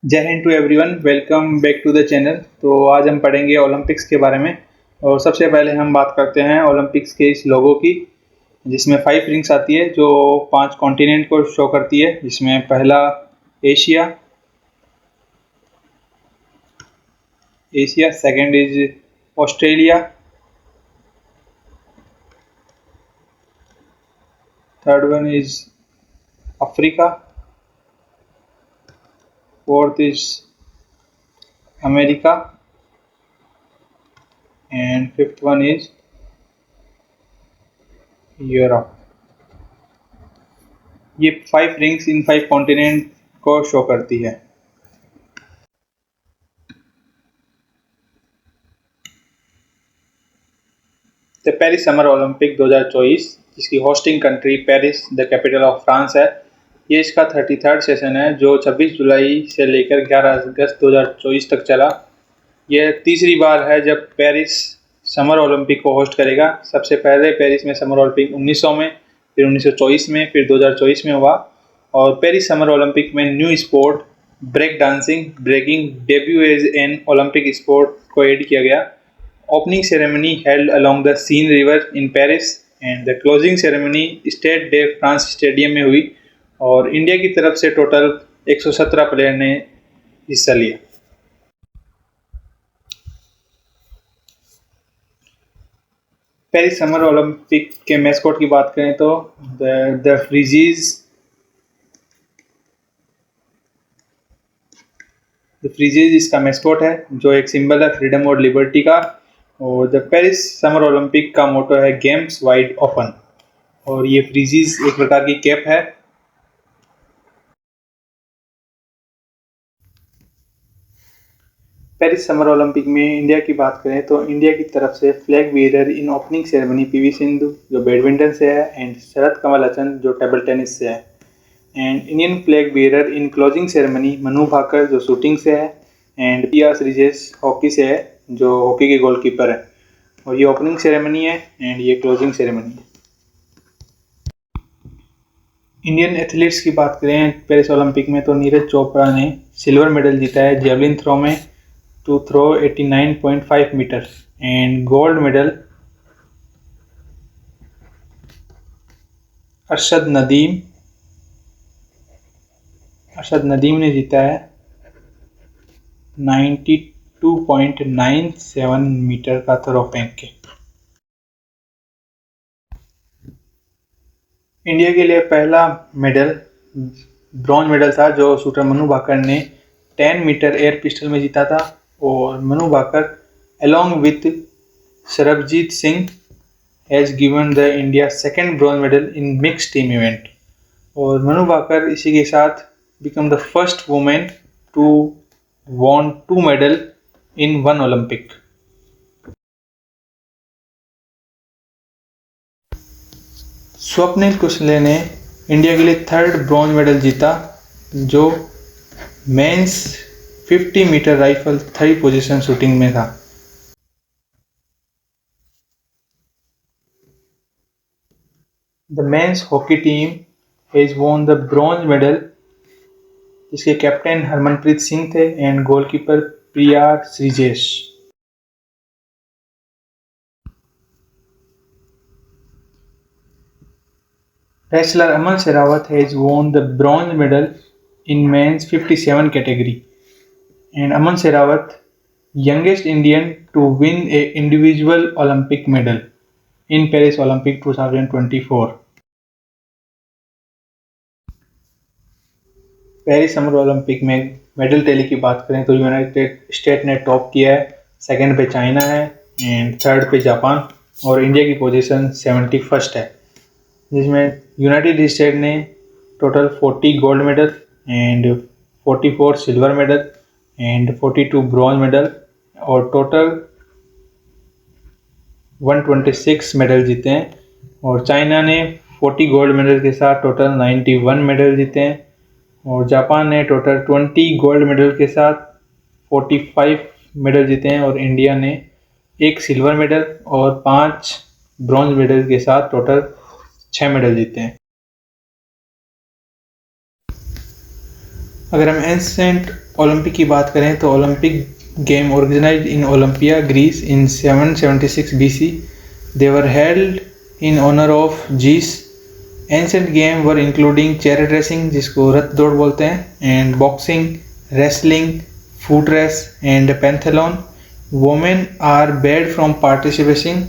जय Hind to everyone, welcome back to the channel. तो आज हम पढ़ेंगे ओलंपिक्स के बारे में। और सबसे पहले हम बात करते हैं ओलंपिक्स के इस लोगो की, जिसमें 5 रिंग्स आती है जो 5 कॉन्टिनेंट को शो करती है। जिसमें पहला Asia, second is Australia, third one is Africa, fourth is America and fifth one is Europe. ये 5 रिंग्स इन 5 कॉन्टिनेंट को शो करती है। द पेरिस समर ओलंपिक 2024, जिसकी hosting country Paris the capital of France है, ये इसका 33rd सेशन है जो 26 जुलाई से लेकर 11 अगस्त 2024 तक चला। यह तीसरी बार है जब पेरिस समर ओलंपिक को होस्ट करेगा। सबसे पहले पेरिस में समर ओलंपिक 1900 में, फिर 1924 में, फिर 2024 में हुआ। और पेरिस समर ओलंपिक में new sport break dancing breaking debut as an Olympic sport को ऐड किया गया। Opening ceremony held along the Seine River in Paris and the closing ceremony Stade de France stadium में हुई। और India की तरफ से टोटल 117 प्लेयर ने हिस्सा लिया। पेरिस समर ओलंपिक के मैस्कॉट की बात करें तो द फ्रीजीज इसका मैस्कॉट है, जो एक सिंबल है फ्रीडम और लिबर्टी का। और द पेरिस समर ओलंपिक का मोटो है गेम्स वाइड ओपन। और ये फ्रीजीज एक प्रकार की कैप है। पेरिस समर ओलंपिक में इंडिया की बात करें तो इंडिया की तरफ से फ्लैग बीयरर इन ओपनिंग सेरेमनी पीवी सिंधु जो बैडमिंटन से है, एंड शरद कमल अचंद जो टेबल टेनिस से है। And Indian flag bearer in closing ceremony Manu Bhaker जो शूटिंग से है, एंड पिया श्रीजेश हॉकी से है जो हॉकी के गोलकीपर है। और ये ओपनिंग सेरेमनी है एंड ये क्लोजिंग सेरेमनी है। इंडियन एथलीट्स की बात करें पेरिस ओलंपिक में तो नीरज चोपड़ा ने सिल्वर मेडल जीता है जेवलिन थ्रो में to throw 89.5 metre. And gold medal Arshad Nadeem ने जीता है 92.97 मीटर का थ्रो फेंक के। इंडिया के लिए पहला मेडल ब्रॉन्ज मेडल था जो शूटर मनु भाकर ने 10 मीटर एयर पिस्टल में जीता था। और Manu Bhaker along with Sarabjit Singh has given the India second bronze medal in mixed team event। और मनु भाकर इसी के साथ become the first woman to won 2 medal in one Olympic। Swapnil कुशले ने इंडिया के लिए 3rd ब्रॉन्ज मेडल जीता जो men's 50 metre rifle 3rd position shooting में था। The men's hockey team has won the bronze medal, जिसके कैप्टन हरमनप्रीत सिंह थे and goalkeeper Priya Sreejesh. Wrestler Aman Sehrawat has won the bronze medal in men's 57 category. And Aman Sehrawat youngest Indian to win a individual Olympic medal in Paris Olympic 2024। Paris summer Olympic में medal tally की बात करें तो United state ने top किया है, second पे China है एंड थर्ड पे जापान। और इंडिया की पोजीशन 71st है, जिसमें यूनाइटेड स्टेट ने total 40 gold medal and 44 silver medal and 42 bronze medal और टोटल 126 मेडल जीते हैं। और चाइना ने 40 गोल्ड मेडल के साथ टोटल 91 मेडल जीते हैं। और जापान ने टोटल 20 गोल्ड मेडल के साथ 45 मेडल जीते हैं। और इंडिया ने 1 सिल्वर मेडल और 5 ब्रॉन्ज मेडल के साथ टोटल 6 मेडल जीते हैं। अगर हम एंसेंट ओलंपिक की बात करें तो Olympic game organised in Olympia Greece in 776 BC. They were held in honor of Zeus. Ancient game were including chariot racing जिसको रथ दौड़ बोलते हैं, and boxing, wrestling, foot race and pentathlon. Women are barred from participating.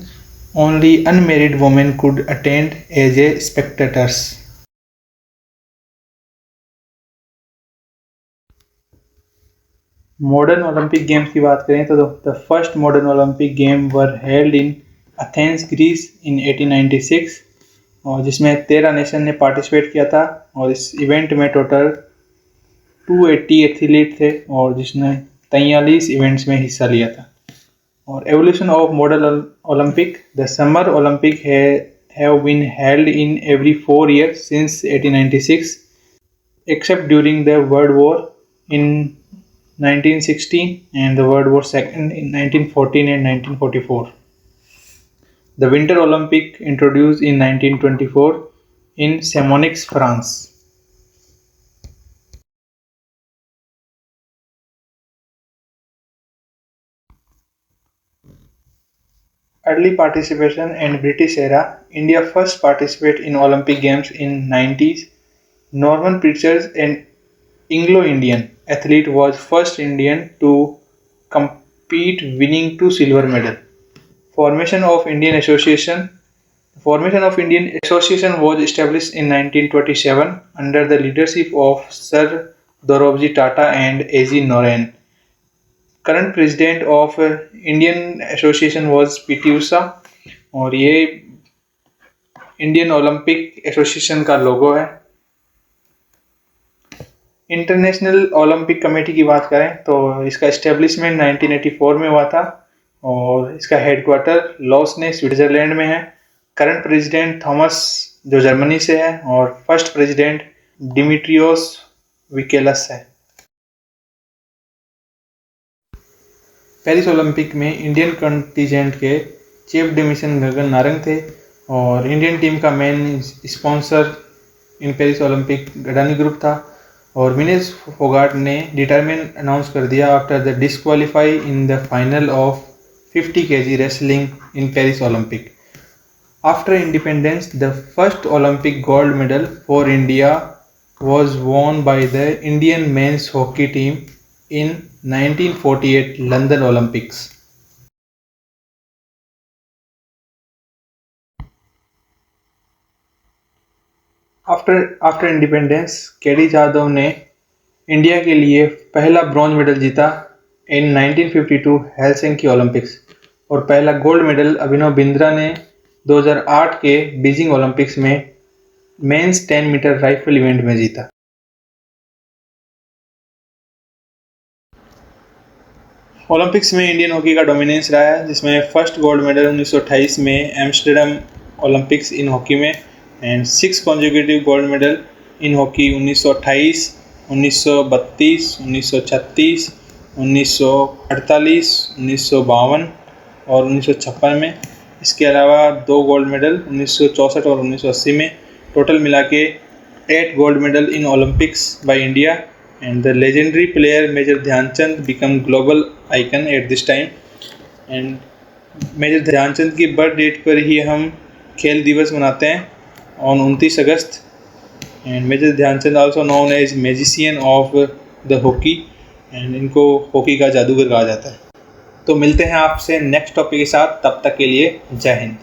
Only unmarried women could attend as a spectators. Modern Olympic games की बात करें तो the first modern Olympic game were held in Athens Greece in 1896 और जिसमें 13 nation ने participate किया था और इस इवेंट में टोटल 280 एथलीट थे और जिसने 43 इवेंट्स में हिस्सा लिया था. और evolution of modern Olympic. The summer Olympic have been held in every 4 years since 1896 except during the World War in 1916 and the World War II in 1914 and 1944. The Winter Olympic introduced in 1924 in Chamonix, France. Early participation in British era. India first participated in Olympic Games in 90s. Norman Pritchard, an Anglo-Indian athlete, was first Indian to compete, winning 2 silver medals. Formation of Indian Association. The formation of Indian Association was established in 1927 under the leadership of Sir Dorabji Tata and A.G. Noren. Current president of Indian Association was P.T. Usha और ये Indian Olympic association का लोगो है. International Olympic committee की बात करें तो इसका establishment 1984 में हुआ था और इसका हेडक्वार्टर लॉसने स्विट्जरलैंड में है. करंट प्रेसिडेंट थॉमस जो जर्मनी से है और फर्स्ट प्रेसिडेंट डिमिट्रियोस विकेलस है. पेरिस ओलंपिक में इंडियन कंटीजेंट के चीफ डिमिशन गगन नारंग थे और इंडियन टीम का main sponsor in Paris Olympic Adani group था. और विनेश फोगाट ने रिटायरमेंट अनाउंस कर दिया after the disqualify in the final of 50 kg wrestling in Paris Olympic. After independence the first Olympic gold medal for India was won by the Indian men's hockey team in 1948 London Olympics. After independence, KD Jadhav ने India के लिए पहला bronze medal जीता इन 1952 Helsinki Olympics और पहला gold medal Abhinav Bindra ने 2008 के Beijing Olympics में मेंस 10 मीटर राइफल इवेंट में जीता. ओलंपिक्स में इंडियन हॉकी का डोमिनेंस रहा है जिसमें फर्स्ट गोल्ड मेडल 1928 में एम्स्टर्डम ओलंपिक्स इन हॉकी में and 6 consecutive gold medal in hockey 1928, 1932, 1936, 1948, 1952 और 1956 में. इसके अलावा 2 गोल्ड मेडल 1964 और 1980 में. टोटल मिला के 8 gold medal in Olympics by India and the legendary player major Dhyanchand become global icon at this time. And major Dhyanchand की बर्थ डेट पर ही हम खेल दिवस मनाते हैं on 29 August. And major Dhyanchand also known as magician of the hockey and इनको hockey का जादूगर कहा जाता है. तो मिलते हैं आपसे नेक्स्ट टॉपिक के साथ, तब तक के लिए जय हिंद.